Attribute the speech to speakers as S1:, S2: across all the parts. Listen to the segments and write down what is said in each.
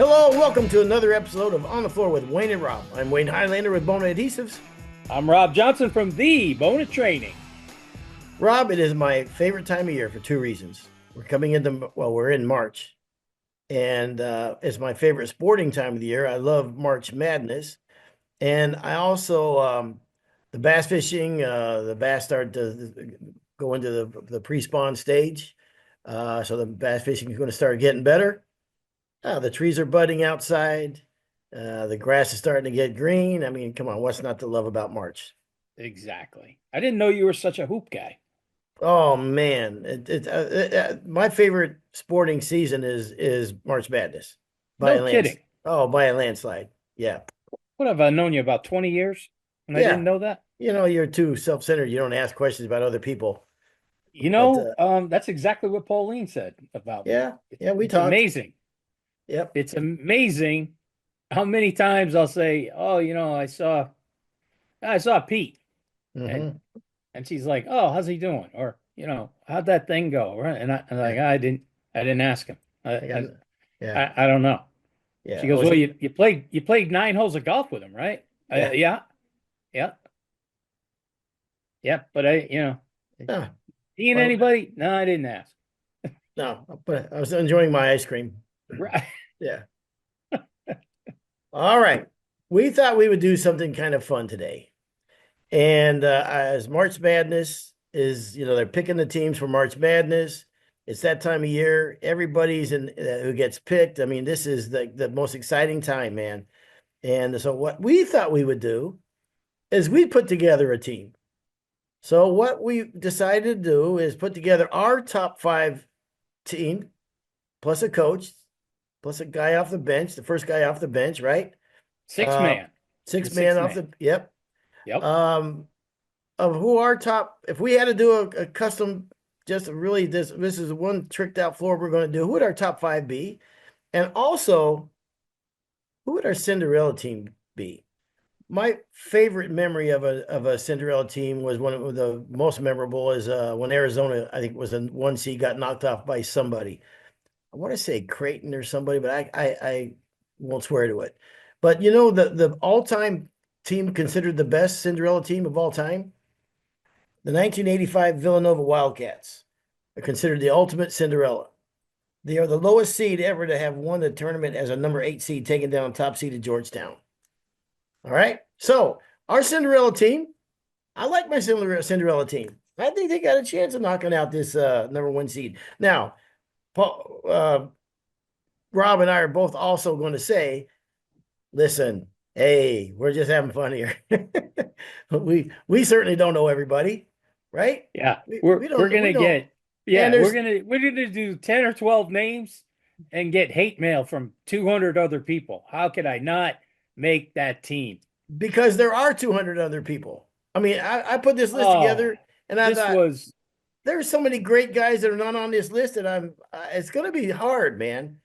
S1: Hello, and welcome to another episode of On the Floor with Wayne and Rob. I'm Wayne Highlander with Bona Adhesives.
S2: I'm Rob Johnson from the Bona Training.
S1: Rob, it is my favorite time of year for two reasons. We're in March, and it's my favorite sporting time of the year. I love March Madness, and I also the bass fishing. The bass start to go into the pre-spawn stage, so the bass fishing is going to start getting better. The trees are budding outside. The grass is starting to get green. I mean, come on, what's not to love about March?
S2: Exactly. I didn't know you were such a hoop guy.
S1: Oh man, my favorite sporting season is March Madness by
S2: No
S1: a lands.
S2: kidding.
S1: Oh, by a landslide. Yeah,
S2: What have I known you about 20 years? And I
S1: yeah.
S2: didn't know that.
S1: You're too self-centered. You don't ask questions about other people. But
S2: That's exactly what Pauline said about me.
S1: yeah, yeah, we
S2: It's
S1: talked.
S2: amazing.
S1: Yep.
S2: It's amazing how many times I'll say, "Oh, I saw Pete," and
S1: Hmm.
S2: and she's like, "Oh, how's he doing?" Or, "How'd that thing go?" Right? And I'm like,
S1: Yeah,
S2: I didn't ask him.
S1: I got.
S2: I
S1: Yeah,
S2: I, I don't know.
S1: yeah.
S2: She
S1: Oh,
S2: goes, "Well, you played 9 holes of golf with him, right?"
S1: yeah.
S2: Yeah, yeah, yeah. But
S1: Ah,
S2: seeing
S1: well,
S2: anybody? No, I didn't ask.
S1: no, but I was enjoying my ice cream.
S2: Right.
S1: Yeah. All right. We thought we would do something kind of fun today. And as March Madness is, they're picking the teams for March Madness. It's that time of year. Everybody's in who gets picked. I mean, this is the most exciting time, man. And so what we thought we would do is we put together a team. So what we decided to do is put together our top five team plus a coach, plus a guy off the bench, the first guy off the bench, right?
S2: Six
S1: Uh,
S2: man. The
S1: six man
S2: six
S1: off
S2: man.
S1: the, yep.
S2: Yep.
S1: Um, of who our top, if we had to do a custom, just really this is one tricked out floor we're going to do, who would our top five be? And also, who would our Cinderella team be? My favorite memory of a Cinderella team was one of the most memorable is when Arizona, I think was a 1 seed, got knocked off by somebody. I want to say Creighton or somebody, but I won't swear to it. But the all-time team considered the best Cinderella team of all time, the 1985 Villanova Wildcats are considered the ultimate Cinderella. They are the lowest seed ever to have won the tournament as a number 8 seed, taking down top seeded Georgetown. All right. So our Cinderella team, I like my Cinderella team. I think they got a chance of knocking out this number 1 seed. Now, Paul, Rob and I are both also going to say, listen, hey, we're just having fun here. we certainly don't know everybody, right?
S2: Yeah.
S1: We
S2: We're
S1: we
S2: we're
S1: don't we
S2: gonna
S1: don't.
S2: get
S1: And
S2: yeah,
S1: there's
S2: we're gonna do 10 or 12 names and get hate mail from 200 other people. How could I not make that team?
S1: because there are 200 other people. I mean, I put this list
S2: Oh,
S1: together and I
S2: this
S1: thought
S2: was
S1: there's so many great guys that are not on this list that it's going to be hard, man.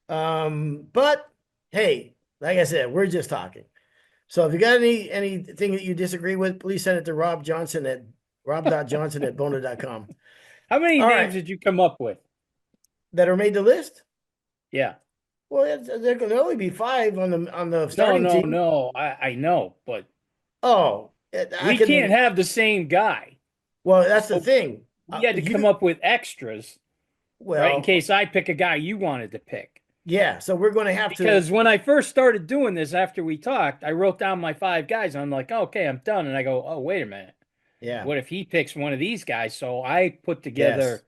S1: But hey, like I said, we're just talking. So if you got anything that you disagree with, please send it to Rob Johnson at rob.johnson@bona.com.
S2: how many
S1: All
S2: names
S1: right,
S2: did you come up with?
S1: that are made the list.
S2: Yeah.
S1: Well, there can only be five on the
S2: No,
S1: starting
S2: no,
S1: team.
S2: no. I know, but
S1: Oh, I
S2: we can't
S1: can.
S2: have the same guy.
S1: Well, that's the
S2: So
S1: thing.
S2: we had to come
S1: You
S2: up with extras, right? In
S1: well,
S2: case I pick a guy you wanted to pick.
S1: yeah. So we're going to have to.
S2: Because when I first started doing this after we talked, I wrote down my 5 guys. And I'm like, okay, I'm done. And I go, oh, wait a minute.
S1: Yeah.
S2: What if he picks one of these guys? So I put
S1: Yes.
S2: together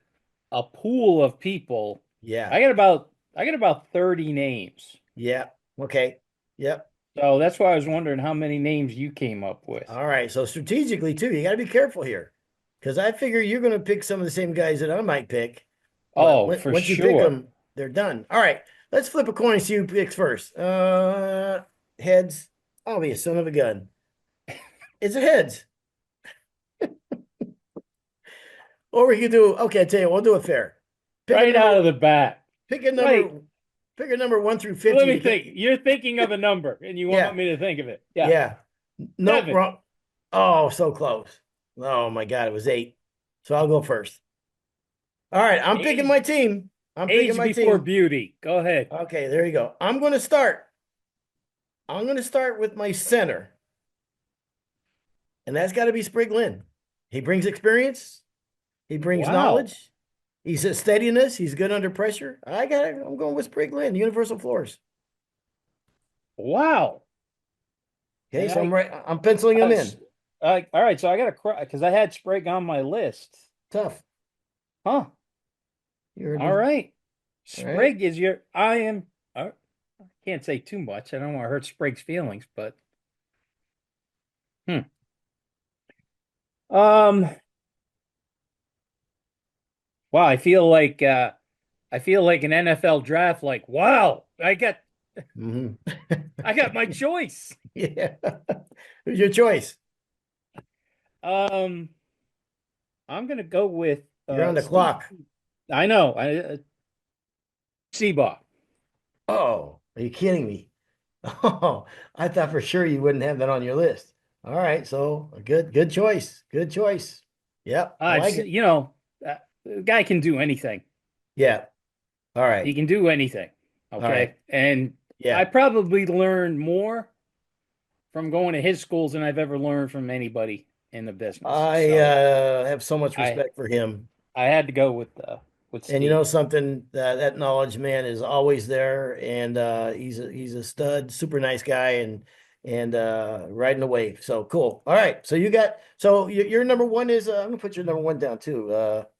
S2: a pool of people.
S1: Yeah.
S2: I got about 30 names.
S1: Yeah. Okay. Yep.
S2: So that's why I was wondering how many names you came up with.
S1: All right. So strategically too, you got to be careful here, because I figure you're going to pick some of the same guys that I might pick, but
S2: Oh, for
S1: once you pick
S2: sure.
S1: them, they're done. All right. Let's flip a coin and see who picks first. Heads. I'll be a son of a gun. It's a heads. Or we could do. Okay, I tell you, we'll do it fair. Pick a
S2: Right out of
S1: number.
S2: the bat.
S1: Pick a number.
S2: Right.
S1: Pick a number 1 through
S2: Let
S1: 50
S2: me
S1: to get.
S2: think. You're thinking of a number and you
S1: Yeah.
S2: want me to think of it. Yeah.
S1: Yeah. Nope.
S2: Seven.
S1: Wrong. Oh, so close. Oh my God, it was 8. So I'll go first. All right, I'm picking
S2: Eight.
S1: my team. I'm picking
S2: Age
S1: my
S2: before
S1: team.
S2: beauty. Go ahead.
S1: Okay, there you go. I'm going to start. I'm going to start with my center, and that's got to be Sprig Lynn. He brings experience. He brings
S2: Wow.
S1: knowledge. He's a steadiness. He's good under pressure. I'm going with Sprig Lynn, Universal Floors.
S2: Wow.
S1: Okay,
S2: And
S1: so I'm penciling him
S2: s-
S1: in.
S2: all right. So I got to cry because I had Sprague on my list.
S1: Tough.
S2: Huh.
S1: You heard
S2: All
S1: me.
S2: right.
S1: All right.
S2: Sprague is your, I am, I can't say too much. I don't want to hurt Sprague's feelings, but, hmm. Um, wow. I feel like an NFL draft, like, wow,
S1: Mhm.
S2: I got my choice.
S1: Yeah. Who's your choice?
S2: Um, I'm gonna go with
S1: You're on the
S2: Steve.
S1: clock.
S2: I know, Seabaugh.
S1: Oh, are you kidding me? Oh, I thought for sure you wouldn't have that on your list. All right, so a good choice. Good choice. Yep, I like it.
S2: You know, the guy can do anything.
S1: Yeah. All
S2: He
S1: right.
S2: can do anything.
S1: All right.
S2: Okay, and I
S1: Yeah.
S2: probably learned more from going to his schools than I've ever learned from anybody in the business.
S1: I
S2: So
S1: have so much
S2: I
S1: respect for him.
S2: I had to go with
S1: And you know
S2: Steve.
S1: something, that knowledge man is always there, and he's a stud, super nice guy, and riding the wave. So cool. All right, so your number one is I'm gonna put your number one down too,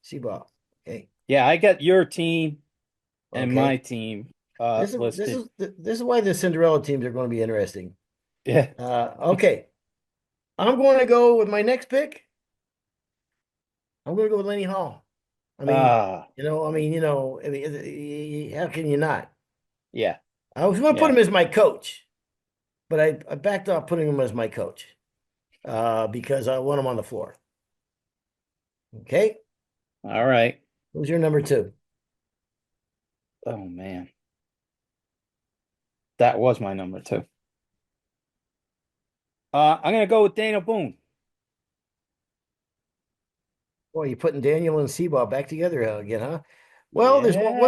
S1: Seaball. Okay,
S2: Yeah, I got your team and my
S1: okay.
S2: team
S1: This is this
S2: listed.
S1: is this is why the Cinderella teams are going to be interesting.
S2: Yeah.
S1: Okay, I'm going to go with my next pick. I'm going to go with Lenny Hall. I mean,
S2: Ah,
S1: how can you not?
S2: yeah,
S1: I was going to put
S2: yeah.
S1: him as my coach, but I backed off putting him as my coach because I want him on the floor. Okay.
S2: All right.
S1: Who's your number two?
S2: Oh man, that was my number two. I'm gonna go with Dana Boone.
S1: Boy, you're putting Daniel and Seaball back together again, huh? Well, there's you know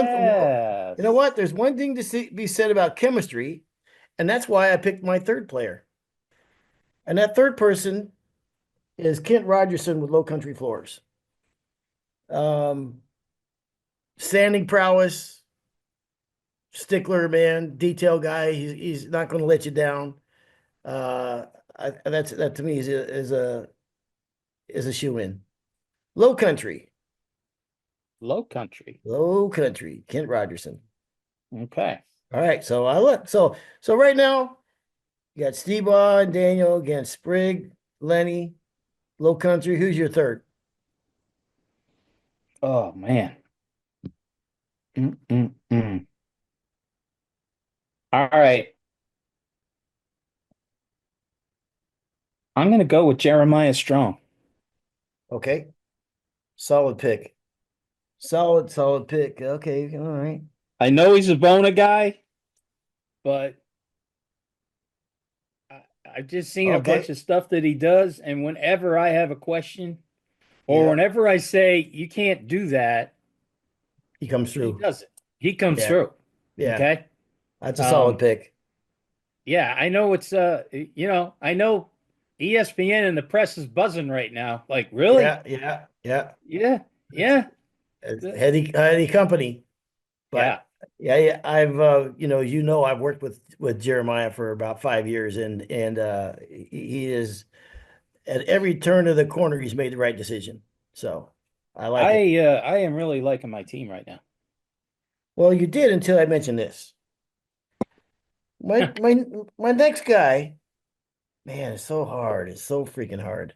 S2: Yes.
S1: what? There's one thing to be said about chemistry, and that's why I picked my third player. And that third person is Kent Rogerson with Low Country Floors. Um, Standing prowess, stickler man, detail guy. He's not going to let you down. Uh, that to me is a shoe in. Low country,
S2: Low country.
S1: low country. Kent Rogerson.
S2: Okay.
S1: All right, so I look so right now you got Steve and Daniel against Sprig, Lenny, low country. Who's your third?
S2: Oh man. Mm-mm-mm. All right. I'm gonna go with Jeremiah Strong.
S1: Okay, solid pick. Solid pick. Okay, all right.
S2: I know he's a Bona guy, but I've just seen a bunch
S1: Okay,
S2: of stuff that he does, and whenever I have a question or
S1: yeah,
S2: whenever I say you can't do that,
S1: he comes
S2: he
S1: through.
S2: does it. He comes
S1: Yeah,
S2: through.
S1: yeah,
S2: Okay.
S1: that's a solid
S2: Um,
S1: pick.
S2: yeah, I know I know ESPN and the press is buzzing right now. Like, really?
S1: Yeah, yeah, yeah.
S2: Yeah,
S1: It's,
S2: yeah,
S1: it's heady company,
S2: yeah.
S1: but yeah, I've I've worked with Jeremiah for about 5 years, and he is at every turn of the corner he's made the right decision. So I like it.
S2: I am really liking my team right now.
S1: Well, you did until I mentioned this. My my my next guy, man, it's so hard. It's so freaking hard.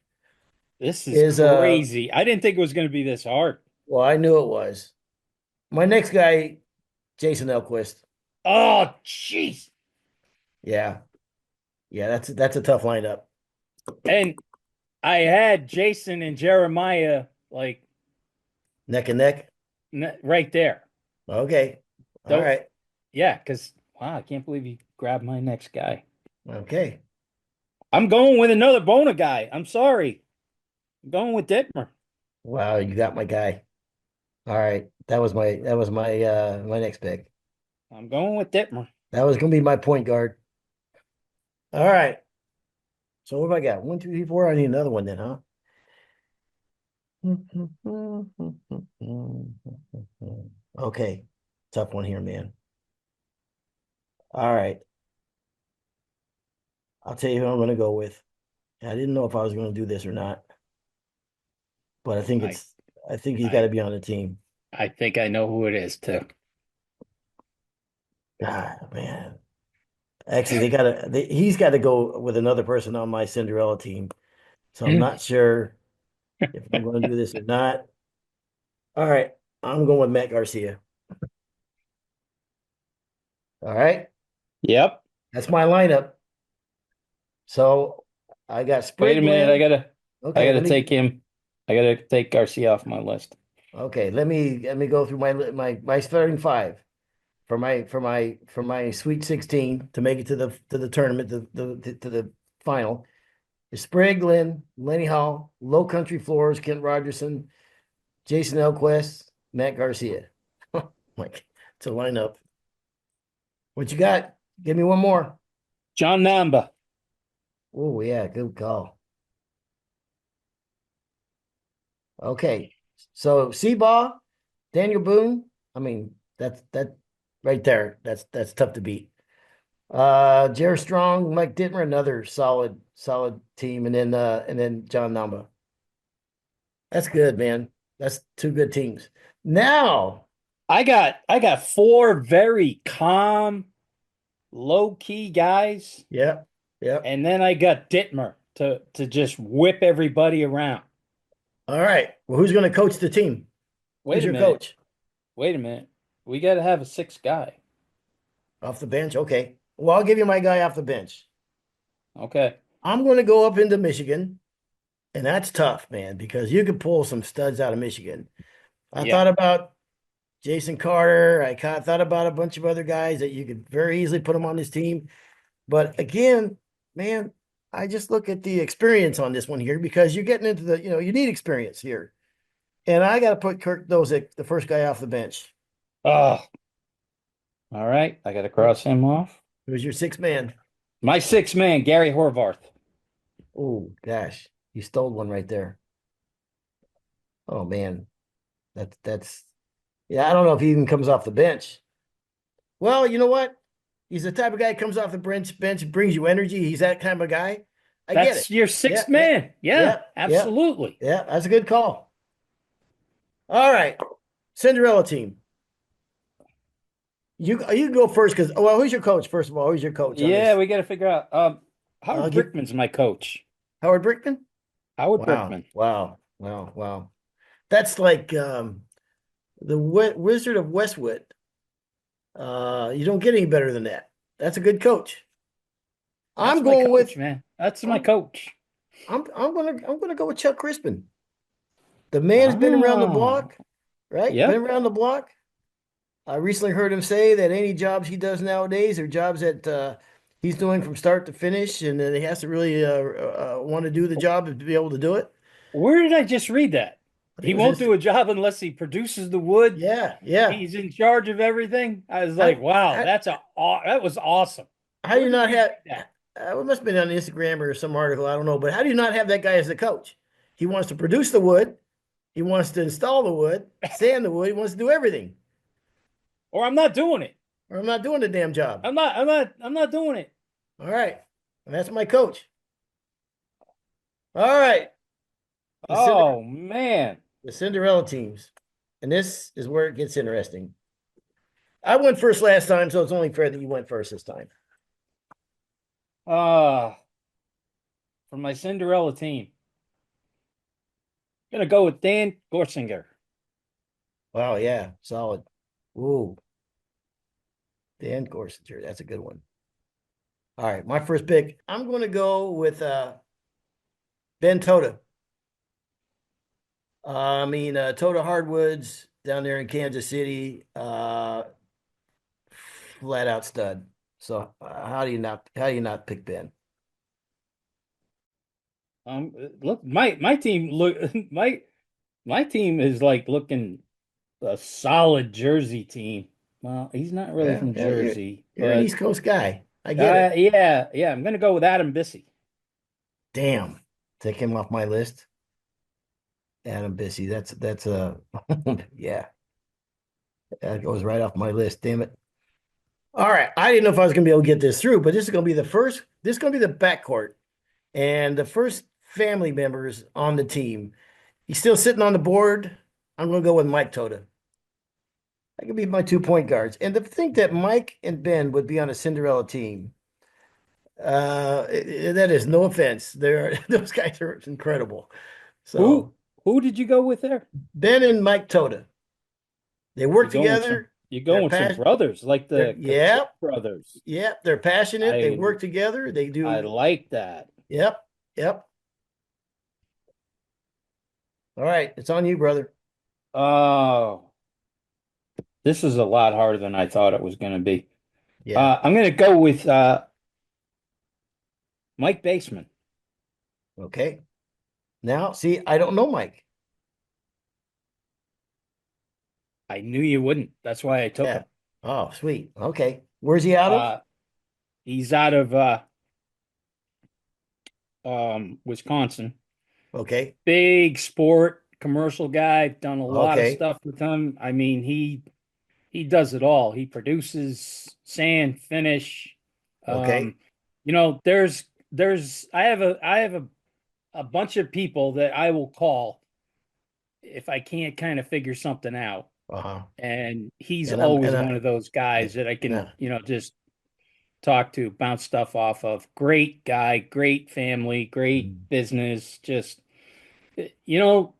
S2: This is
S1: Is
S2: crazy. I didn't think it was going to be this hard.
S1: well, I knew it was. My next guy, Jason Elquist.
S2: Oh, jeez.
S1: Yeah. Yeah, that's a tough lineup.
S2: And I had Jason and Jeremiah like
S1: Neck and neck.
S2: right there.
S1: Okay. All
S2: Though,
S1: right.
S2: yeah, because wow, I can't believe you grabbed my next guy.
S1: Okay.
S2: I'm going with another Bona guy. I'm sorry. I'm going with Detmer.
S1: Wow, you got my guy. All right. That was my next pick.
S2: I'm going with Dittmer.
S1: That was gonna be my point guard. All right. So what have I got? One, two, three, four. I need another one then, huh? Okay. Tough one here, man. All right. I'll tell you who I'm gonna go with. I didn't know if I was gonna do this or not, but
S2: I
S1: I think he's got
S2: I
S1: to be on the team.
S2: I think I know who it is too.
S1: God, man. Actually, he's got to go with another person on my Cinderella team. So I'm not sure if I'm going to do this or not. All right. I'm going with Matt Garcia. All right.
S2: Yep.
S1: That's my lineup. So I got
S2: Wait a minute.
S1: Spriglin.
S2: I
S1: Okay,
S2: gotta take him. I gotta take Garcia off my list.
S1: let me go through my starting five for my Sweet 16 to make it to the tournament to the final. Spriglin, Lenny Hall, Low Country Floors, Kent Rogerson, Jason Elquist, Matt Garcia. Like, it's a lineup. What you got? Give me one more.
S2: John Namba.
S1: Oh, yeah, good call. Okay. So Seabaugh, Daniel Boone. I mean, that right there. That's tough to beat. Jerry Strong, Mike Dittmer, another solid team, and then John Namba. That's good, man. That's two good teams. Now,
S2: I got four very calm, low key guys,
S1: yep, yep.
S2: and then I got Dittmer to just whip everybody around.
S1: All right. Well, who's going to coach the team? Who's
S2: Wait a
S1: your
S2: minute.
S1: coach?
S2: Wait a minute. We got to have a sixth guy.
S1: Off the bench? Okay. Well, I'll give you my guy off the bench.
S2: Okay.
S1: I'm going to go up into Michigan, and that's tough, man, because you could pull some studs out of Michigan. I
S2: Yeah.
S1: thought about Jason Carter. Thought about a bunch of other guys that you could very easily put them on this team. But again, man, I just look at the experience on this one here because you're getting into you need experience here. And I got to put Kirk Dosick, the first guy off the bench.
S2: Oh, all right. I got to cross him off.
S1: Who's your sixth man?
S2: My sixth man, Gary Horvath.
S1: Oh, gosh, you stole one right there. Oh man, that's yeah. I don't know if he even comes off the bench. Well, you know what? He's the type of guy who comes off the bench, brings you energy. He's that kind of guy. I get
S2: That's
S1: it.
S2: your
S1: Yeah,
S2: sixth
S1: yeah,
S2: man. Yeah,
S1: yeah, yeah,
S2: absolutely.
S1: yeah. That's a good call. All right, Cinderella team. You go first because who's your coach? First of all, who's your coach on
S2: Yeah,
S1: this?
S2: we got to figure out.
S1: I'll
S2: Howard
S1: give
S2: Brickman's my coach.
S1: Howard Brickman.
S2: Howard
S1: Wow,
S2: Brickman.
S1: wow, wow, wow. That's like the Wizard of Westwood. You don't get any better than that. That's a good coach.
S2: That's
S1: I'm
S2: my
S1: going
S2: coach,
S1: with
S2: man. That's my
S1: I'm
S2: coach.
S1: I'm gonna go with Chuck Crispin. The man's been around the
S2: Ah,
S1: block, right? Been
S2: yep.
S1: around the block. I recently heard him say that any jobs he does nowadays are jobs that he's doing from start to finish, and that he has to really want to do the job to be able to do it.
S2: Where did I just read that?
S1: I think
S2: He
S1: it was
S2: won't
S1: his.
S2: do a job unless he produces the wood.
S1: Yeah, yeah.
S2: He's in charge of everything. I was
S1: How,
S2: like, wow,
S1: how,
S2: that was awesome.
S1: how do
S2: Where
S1: you
S2: did
S1: not
S2: you
S1: have?
S2: read that?
S1: It must have been on Instagram or some article. I don't know, but how do you not have that guy as the coach? He wants to produce the wood. He wants to install the wood, sand the wood. He wants to do everything.
S2: Or I'm not doing it.
S1: Or I'm not doing the damn job.
S2: I'm not doing it.
S1: All right. And that's my coach. All right. The Cinder
S2: Oh man.
S1: the Cinderella teams. And this is where it gets interesting. I went first last time, so it's only fair that you went first this time.
S2: Uh for my Cinderella team. Gonna go with Dan Gorsinger.
S1: Wow, yeah, solid. Ooh, Dan Gorsinger. That's a good one. All right, my first pick. I'm going to go with Ben Toda. Toda Hardwoods down there in Kansas City, flat out stud. So how do you not pick Ben?
S2: Look, my team look my team is like looking a solid Jersey team. Well, he's not really
S1: Yeah,
S2: from
S1: yeah,
S2: Jersey,
S1: you're an
S2: but
S1: East Coast guy. I get it.
S2: yeah, I'm gonna go with Adam Bissey.
S1: Damn. Take him off my list. Adam Bissey. That's a yeah. That goes right off my list. Damn it. All right. I didn't know if I was gonna be able to get this through, but this is gonna be the first, this is gonna be the backcourt and the first family members on the team. He's still sitting on the board. I'm gonna go with Mike Tota. That could be my 2 point guards. And to think that Mike and Ben would be on a Cinderella team, that is no offense. They're those guys are incredible.
S2: Who
S1: So
S2: who did you go with there?
S1: Ben and Mike Tota, they work together.
S2: You're
S1: They're
S2: going with some
S1: passionate.
S2: brothers, like
S1: They're
S2: the Koch
S1: yep,
S2: brothers.
S1: yep. They're passionate. They
S2: I
S1: work together. They
S2: I
S1: do.
S2: like that.
S1: Yep, yep. All right, it's on you, brother.
S2: Oh, this is a lot harder than I thought it was going to be.
S1: Yeah.
S2: I'm going to go with Mike Baseman.
S1: Okay. Now, see, I don't know Mike.
S2: I knew you wouldn't. That's why I took
S1: Yeah.
S2: him.
S1: Oh, sweet. Okay. Where's he out of?
S2: Uh, he's out of Wisconsin.
S1: Okay.
S2: Big sport commercial guy. Done a lot of
S1: Okay.
S2: stuff with him. I mean, he does it all. He produces sand, finish.
S1: Okay.
S2: Um, there's I have a bunch of people that I will call if I can't kind of figure something out.
S1: Uh-huh.
S2: And he's
S1: And I'm
S2: always
S1: and
S2: one
S1: I
S2: of those guys that I can,
S1: yeah.
S2: just talk to, bounce stuff off of. Great guy, great family, great
S1: Mm.
S2: business. Just, you know,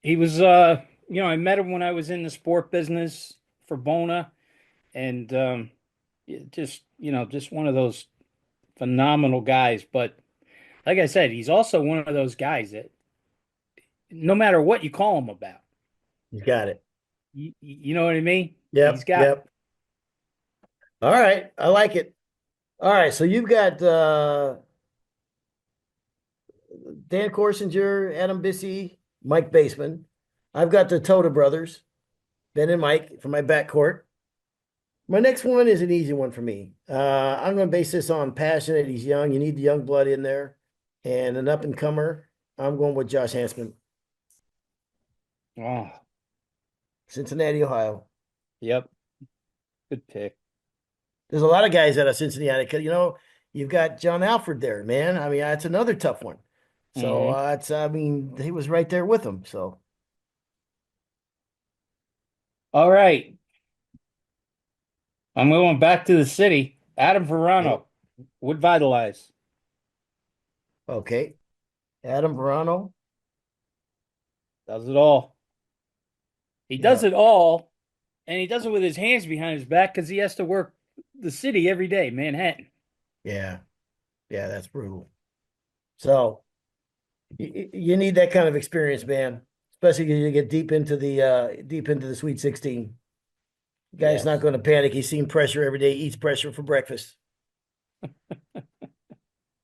S2: he was, I met him when I was in the sport business for Bona, and just, just one of those phenomenal guys. But like I said, he's also one of those guys that no matter what you call him about,
S1: You got it.
S2: you know what I mean? He's
S1: Yep.
S2: got
S1: Yep. All right. I like it. All right. So you've got Dan Corsinger, Adam Bissey, Mike Baseman. I've got the Toda brothers, Ben and Mike for my backcourt. My next one is an easy one for me. I'm going to base this on passionate. He's young. You need the young blood in there. And an up and comer. I'm going with Josh Hansman,
S2: oh,
S1: Cincinnati, Ohio.
S2: yep, good pick.
S1: There's a lot of guys out of Cincinnati because, you've got John Alford there, man. I mean, that's another tough one. So
S2: Hmm.
S1: I mean, he was right there with them. So,
S2: All right. I'm going back to the city. Adam
S1: okay.
S2: Verano would vitalize.
S1: Okay. Adam Verano.
S2: Does it all. He does
S1: Yeah.
S2: it all, and he does it with his hands behind his back because he has to work the city every day, Manhattan.
S1: Yeah. Yeah. That's brutal. So you need that kind of experience, man, especially when you get deep into the Sweet 16. Guy's not
S2: Yes.
S1: going to panic. He's seen pressure every day, eats pressure for breakfast.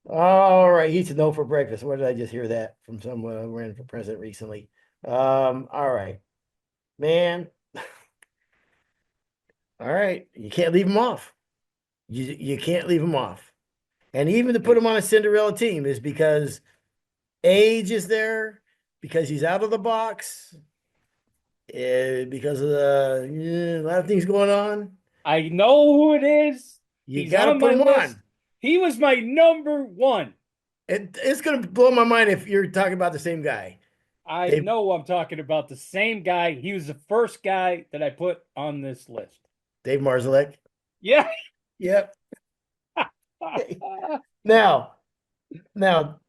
S1: All right, he eats no for breakfast. Where did I just hear that from someone who ran for president recently? All right, man. All right, you can't leave him off. You can't leave him off. And even to put him on a Cinderella team is because age is there, because he's out of the box, because of a lot of things going on.
S2: I know who it is.
S1: You
S2: He's
S1: got to
S2: on
S1: put
S2: my
S1: him
S2: list.
S1: on.
S2: He was my number one.
S1: It's going to blow my mind if you're talking about the same guy.
S2: I
S1: Dave
S2: know I'm talking about the same guy. He was the first guy that I put on this list.
S1: Dave Marzalek.
S2: Yeah.
S1: Yep. Now, now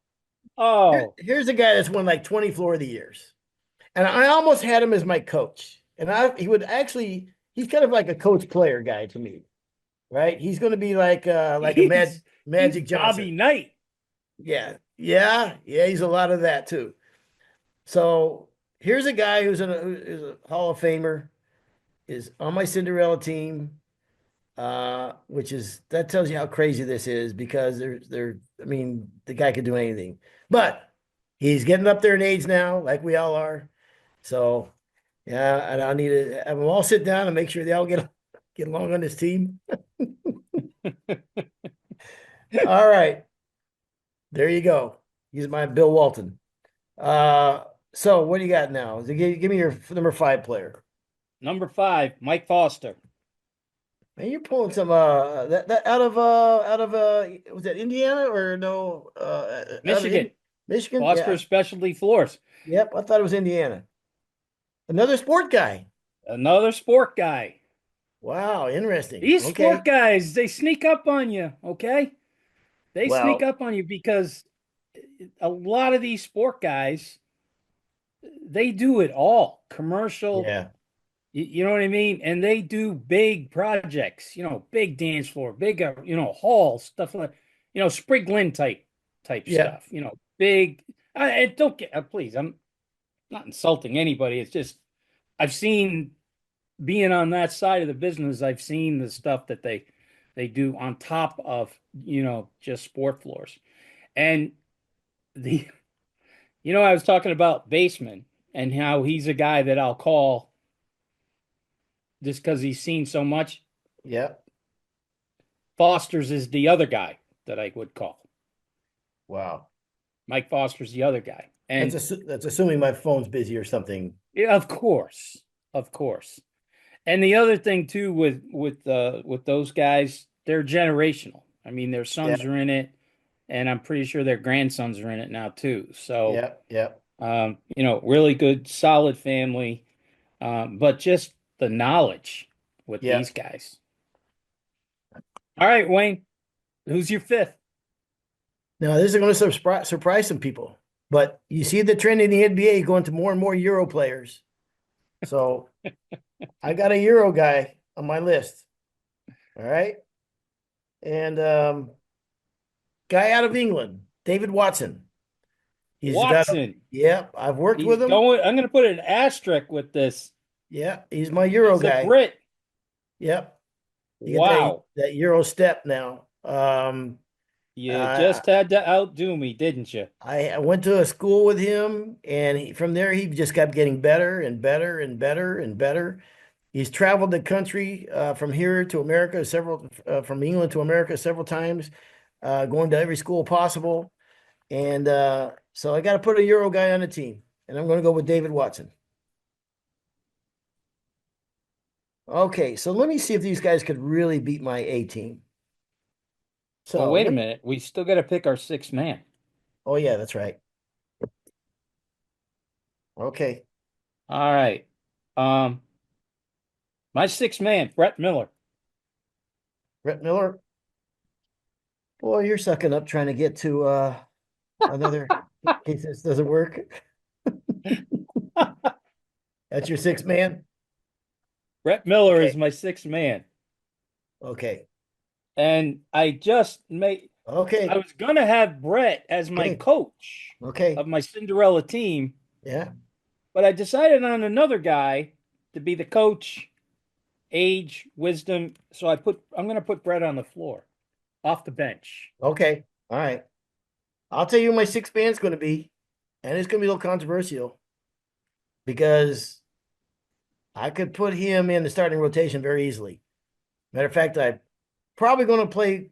S2: Oh,
S1: here's a guy that's won like 20 floor of the years. And I almost had him as my coach. And he would actually, he's kind of like a coach player guy to me, right? He's going to be like a
S2: he's
S1: Magic
S2: Bobby
S1: Johnson.
S2: Knight.
S1: Yeah. Yeah. Yeah. He's a lot of that too. So here's a guy who's a Hall of Famer, is on my Cinderella team, which is that tells you how crazy this is because I mean, the guy could do anything. But he's getting up there in age now, like we all are. So Yeah, and I need to have them all sit down and make sure they all get along on this team. All right, there you go. He's my Bill Walton. Uh, so what do you got now? Give me your number five player.
S2: Number five, Mike Foster,
S1: Man, you're pulling some that out of was that Indiana or no out of
S2: Michigan.
S1: Michigan?
S2: Foster
S1: Yeah.
S2: Specialty Floors.
S1: Yep, I thought it was Indiana. Another sport guy.
S2: Another sport guy.
S1: Wow, interesting.
S2: These sport
S1: Okay.
S2: guys, they sneak up on you, okay? They sneak
S1: Well,
S2: up on you because a lot of these sport guys, they do it all. Commercial,
S1: yeah.
S2: you know what I mean? And they do big projects, big dance floor, big, hall stuff like, Spriglin type
S1: Yeah.
S2: stuff, big. And don't get, please, I'm not insulting anybody. It's just I've seen being on that side of the business. I've seen the stuff that they do on top of just sport floors. And the I was talking about Baseman and how he's a guy that I'll call just because he's seen so much.
S1: Yeah.
S2: Foster's is the other guy that I would call.
S1: Wow.
S2: Mike Foster's the other guy. And
S1: That's assuming my phone's busy or something.
S2: yeah, of course. Of course. And the other thing too with those guys, they're generational. I mean, their
S1: Yeah.
S2: sons are in it, and I'm pretty sure their grandsons are in it now too. So,
S1: Yeah. Yeah.
S2: really good, solid family. But just the knowledge with
S1: Yeah.
S2: these guys. All right, Wayne, who's your fifth?
S1: Now, this is going to surprise some people, but you see the trend in the NBA going to more and more Euro players. So I got a Euro guy on my list. All right. And guy out of England, David Watson. He's got a,
S2: Watson.
S1: yeah, I've worked
S2: He's
S1: with him.
S2: going. I'm going to put an asterisk with this.
S1: Yeah, he's my Euro
S2: He's a
S1: guy.
S2: Brit.
S1: Yep. You get
S2: Wow.
S1: that Euro step now.
S2: You
S1: Uh,
S2: just had to outdo me, didn't you?
S1: I went to a school with him, and from there he just kept getting better and better and better and better. He's traveled the country from here to America from England to America several times, going to every school possible. And so I got to put a Euro guy on the team, and I'm going to go with David Watson. Okay, so let me see if these guys could really beat my A team.
S2: Well,
S1: So
S2: wait a minute. We still got to pick our sixth man.
S1: oh yeah, that's right. Okay,
S2: All right. Um, my sixth man, Brett Miller.
S1: Brett Miller. Boy, you're sucking up trying to get to another in case this doesn't work. That's your sixth man.
S2: Brett Miller is
S1: Okay,
S2: my sixth man.
S1: okay,
S2: And I
S1: okay,
S2: was gonna have Brett as my
S1: okay,
S2: coach
S1: okay.
S2: of my Cinderella team,
S1: Yeah,
S2: but I decided on another guy to be the coach, age, wisdom. So I'm gonna put Brett on the floor, off the bench.
S1: okay. All right. I'll tell you who my sixth man's going to be, and it's going to be a little controversial because I could put him in the starting rotation very easily. Matter of fact, I'm probably going to play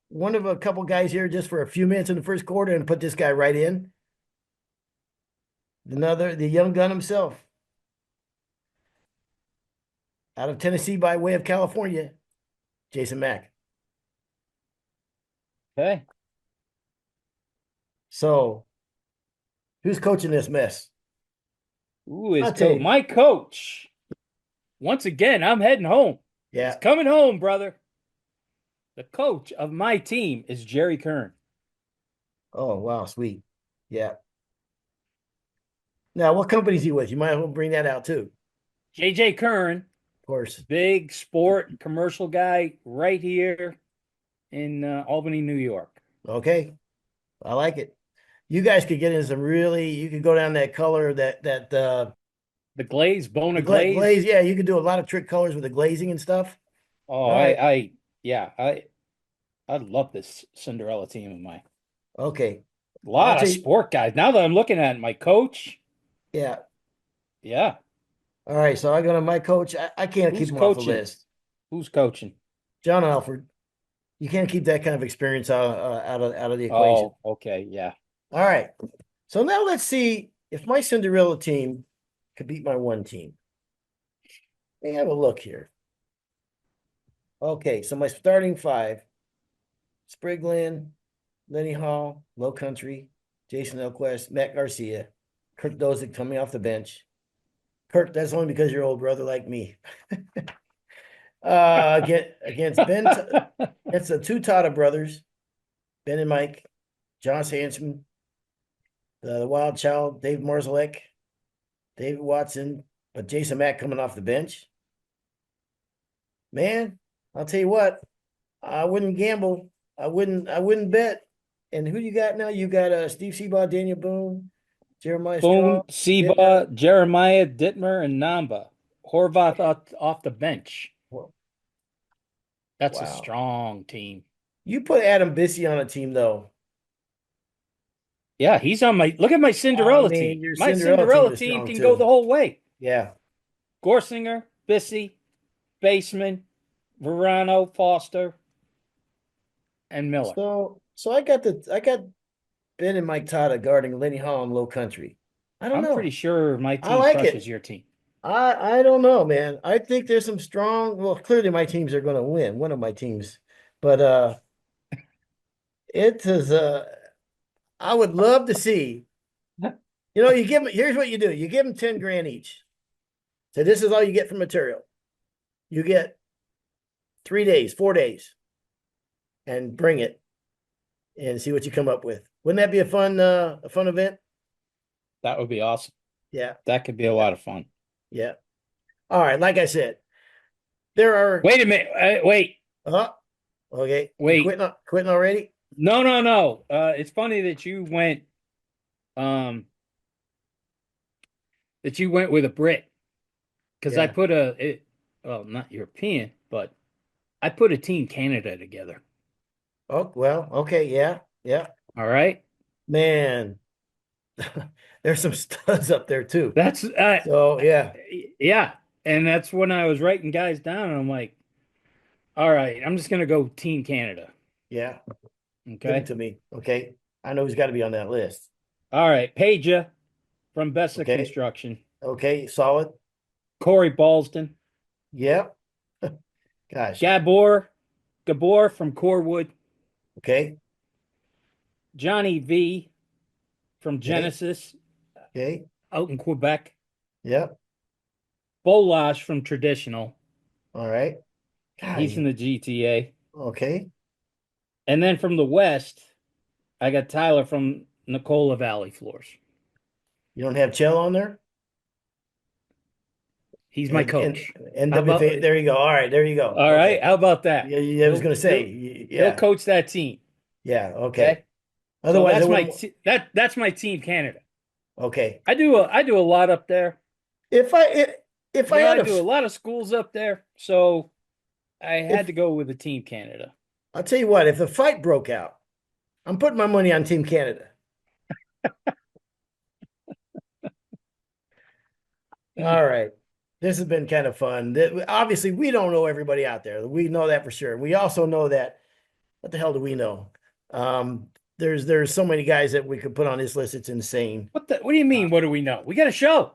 S1: one of a couple guys here just for a few minutes in the first quarter and put this guy right in. The young gun himself, out of Tennessee by way of California, Jason Mack.
S2: Okay.
S1: So who's coaching this mess?
S2: Who is
S1: I'll tell
S2: coach?
S1: you.
S2: My coach. Once again, I'm heading home. He's
S1: Yeah.
S2: coming home, brother. The coach of my team is Jerry Kern.
S1: Oh, wow. Sweet. Yeah. Now, what company is he with? You might as well bring that out too.
S2: JJ Kern,
S1: Of course.
S2: big sport commercial guy right here in Albany, New York.
S1: Okay. I like it. You guys could get in some really, you could go down that color,
S2: The glaze,
S1: the
S2: Bona glaze.
S1: glaze. Yeah, you could do a lot of trick colors with the glazing and stuff.
S2: Oh,
S1: All right.
S2: yeah, I love this Cinderella team of mine.
S1: Okay.
S2: A
S1: I'll
S2: lot of
S1: tell you.
S2: sport guys. Now that I'm looking at it, my coach,
S1: Yeah.
S2: yeah.
S1: All right, so I go to my coach. I can't keep
S2: Who's
S1: him off the
S2: coaching?
S1: list.
S2: Who's coaching?
S1: John Alford. You can't keep that kind of experience out of the equation.
S2: Oh, okay, yeah.
S1: All right. So now let's see if my Cinderella team could beat my one team. Let me have a look here. Okay, so my starting five: Sprigland, Lenny Hall, Low Country, Jason Elquist, Matt Garcia, Kirk Dosick coming off the bench. Kirk, that's only because you're old brother like me. Against it's the two Tata brothers, Ben and Mike, Josh Hanson, the Wild Child, Dave Marzalek, David Watson, but Jason Mack coming off the bench. Man, I'll tell you what, I wouldn't gamble. I wouldn't bet. And who you got now? You got Steve Seabaugh, Daniel Boone, Jeremiah Strong,
S2: Boone, Seba,
S1: Dittmer.
S2: Jeremiah, Dittmer, and Namba. Horvath off the bench.
S1: Well,
S2: That's a
S1: wow.
S2: strong team.
S1: You put Adam Bissey on a team though.
S2: Yeah, he's on my look at my
S1: I
S2: Cinderella team.
S1: mean, your
S2: My
S1: Cinderella team
S2: Cinderella
S1: is
S2: team
S1: strong
S2: can go the
S1: too.
S2: whole way.
S1: Yeah.
S2: Gorsinger, Bissy, Baseman, Verano, Foster, and Miller.
S1: So I got Ben and Mike Tata guarding Lenny Hall and Low Country. I don't
S2: I'm pretty
S1: know.
S2: sure my
S1: I
S2: team
S1: like
S2: crushes
S1: it.
S2: your team.
S1: I don't know, man. I think there's some strong. Well, clearly my teams are going to win. One of my teams, but it is. I would love to see. You give them. Here's what you do. You give them 10 grand each. So this is all you get for material. You get 3 days, 4 days, and bring it and see what you come up with. Wouldn't that be a fun event?
S2: That would be awesome.
S1: Yeah,
S2: That could be a
S1: yeah,
S2: lot of fun.
S1: yeah. All right. Like I said, there are.
S2: Wait a minute. Wait,
S1: Uh, okay. You
S2: wait.
S1: quitting already?
S2: No, no, no. It's funny that um you went with a Brit because I
S1: Yeah.
S2: put well, not European, but I put a Team Canada together.
S1: Oh, well, okay, yeah, yeah.
S2: All right.
S1: Man, there's some studs up there too.
S2: That's
S1: So yeah,
S2: yeah. And that's when I was writing guys down, and I'm like, all right, I'm just gonna go Team Canada.
S1: yeah. Give it
S2: Okay.
S1: to me. Okay. I know he's got to be on that list.
S2: All right. Paja from Bessa
S1: Okay.
S2: Construction.
S1: Okay. Solid.
S2: Corey Balston.
S1: Yeah. Gosh.
S2: Gabor from Corwood.
S1: Okay.
S2: Johnny V from
S1: Okay.
S2: Genesis
S1: Okay.
S2: out in Quebec.
S1: Yeah.
S2: Bolash from Traditional.
S1: All right.
S2: He's in
S1: God.
S2: the GTA.
S1: Okay.
S2: And then from the West, I got Tyler from Nicola Valley Floors.
S1: You don't have Chell on there?
S2: He's my
S1: And
S2: coach. How about
S1: NWFA. There you go. All right. There you go.
S2: all right?
S1: Okay.
S2: How about that?
S1: Yeah. Yeah. I was
S2: He'll
S1: going to say.
S2: he'll he'll
S1: Yeah.
S2: coach that team.
S1: Yeah. Okay.
S2: Okay. So
S1: Otherwise, I wouldn't.
S2: that's my team Canada.
S1: Okay.
S2: I do a lot up there.
S1: If I if I
S2: I
S1: had a
S2: do a lot of schools up there. So I had
S1: if
S2: to go with the team Canada.
S1: I'll tell you what, if the fight broke out, I'm putting my money on Team Canada. All right. This has been kind of fun. Obviously, we don't know everybody out there. We know that for sure. We also know that what the hell do we know? Um, there's so many guys that we could put on this list. It's insane.
S2: What do you
S1: Uh,
S2: mean? What do we know? We got a show.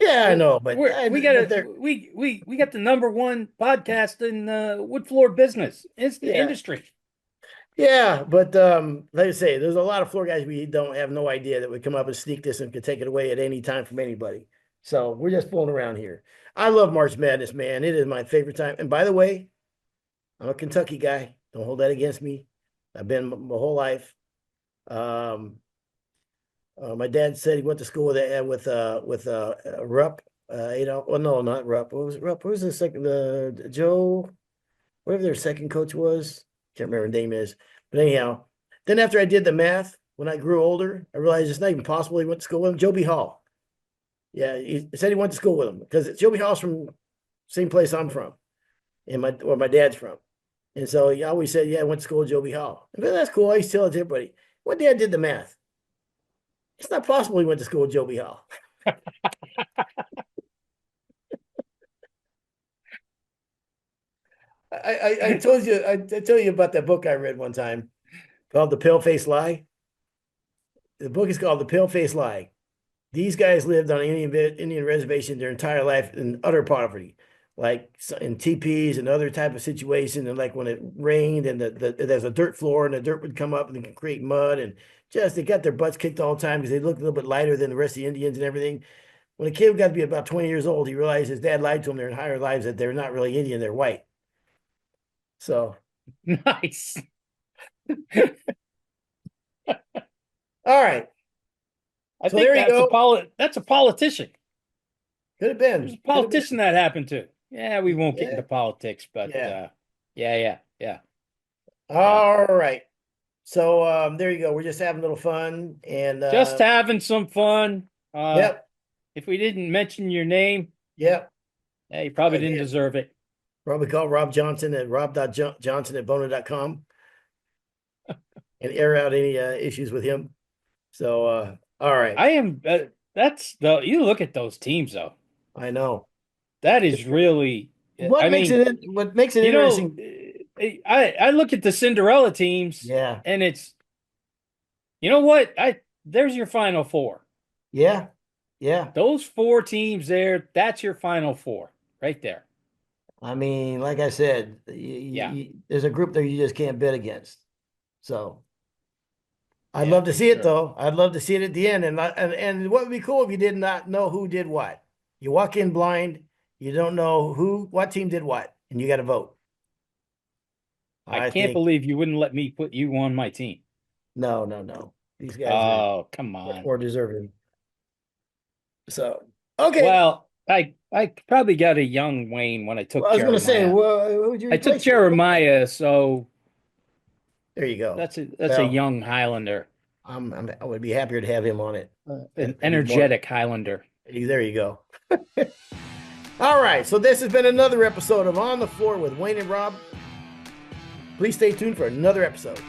S1: yeah, I know, but
S2: We got
S1: but they're
S2: we got the number one podcast in wood floor business. It's the
S1: yeah,
S2: industry.
S1: yeah, but like I say, there's a lot of floor guys we don't have no idea that would come up and sneak this and could take it away at any time from anybody. So we're just fooling around here. I love March Madness, man. It is my favorite time. And by the way, I'm a Kentucky guy. Don't hold that against me. I've been my whole life. Um, my dad said he went to school with Rupp. Well, no, not Rupp. What was it, Rupp? Who was the second? The Joe, whatever their second coach was. Can't remember his name is. But anyhow, then after I did the math, when I grew older, I realized it's not even possible he went to school with him. Joby Hall. Yeah, he said he went to school with him because Joby Hall's from same place I'm from, and where my dad's from. And so he always said, yeah, I went to school with Joby Hall. And that's cool. I used to tell it to everybody. When dad did the math, it's not possible he went to school with Joby Hall. I told you I tell you about that book I read one time called The Pale-Faced Lie. The book is called The Pale-Faced Lie. These guys lived on Indian reservation their entire life in utter poverty, like in teepees and other type of situations. And like when it rained and there's a dirt floor and the dirt would come up and they can create mud and just they got their butts kicked all the time because they looked a little bit lighter than the rest of the Indians and everything. When a kid got to be about 20 years old, he realized his dad lied to him their entire lives that they're not really Indian, they're white. So,
S2: Nice.
S1: all right.
S2: I
S1: So
S2: think
S1: there you go.
S2: that's a politician.
S1: Could have
S2: There's a
S1: been. Could have
S2: politician
S1: been.
S2: that happened to. Yeah, we won't get
S1: Yeah.
S2: into politics, but
S1: Yeah.
S2: yeah. Yeah.
S1: All right. So there you go. We're just having a little fun. And
S2: Just having some fun.
S1: yep,
S2: If we didn't mention your name,
S1: yep.
S2: yeah, you probably didn't
S1: Again,
S2: deserve it.
S1: probably call Rob Johnson at rob.johnson@bona.com and air out any issues with him. So all right.
S2: I am that's the you look at those teams though.
S1: I know.
S2: That is really
S1: What
S2: I
S1: makes
S2: mean,
S1: it
S2: you know,
S1: interesting?
S2: I look at the Cinderella teams
S1: Yeah.
S2: and it's you know what? I there's your final four.
S1: Yeah. Yeah.
S2: Those four teams there, that's your final four right there.
S1: I mean, like I said,
S2: Yeah.
S1: there's a group there you just can't bet against. So I'd
S2: Yeah,
S1: love to
S2: for
S1: see it
S2: sure.
S1: though. I'd love to see it at the end. And what would be cool if you did not know who did what? You walk in blind, you don't know what team did what, and you got to vote.
S2: I
S1: I
S2: can't
S1: think
S2: believe you wouldn't let me put you on my team.
S1: no, no, no. These guys are
S2: Oh, come
S1: much
S2: on.
S1: more deserving. So okay.
S2: Well, I probably got a young Wayne when I
S1: Well,
S2: took
S1: I was going to say,
S2: Jeremiah.
S1: well, who would you
S2: I took
S1: replace him with?
S2: Jeremiah, so
S1: There you go.
S2: that's a
S1: Well,
S2: young Highlander,
S1: I would be happier to have him on it.
S2: an
S1: That'd be more.
S2: energetic Highlander.
S1: There you go. All right. So this has been another episode of On the Floor with Wayne and Rob. Please stay tuned for another episode.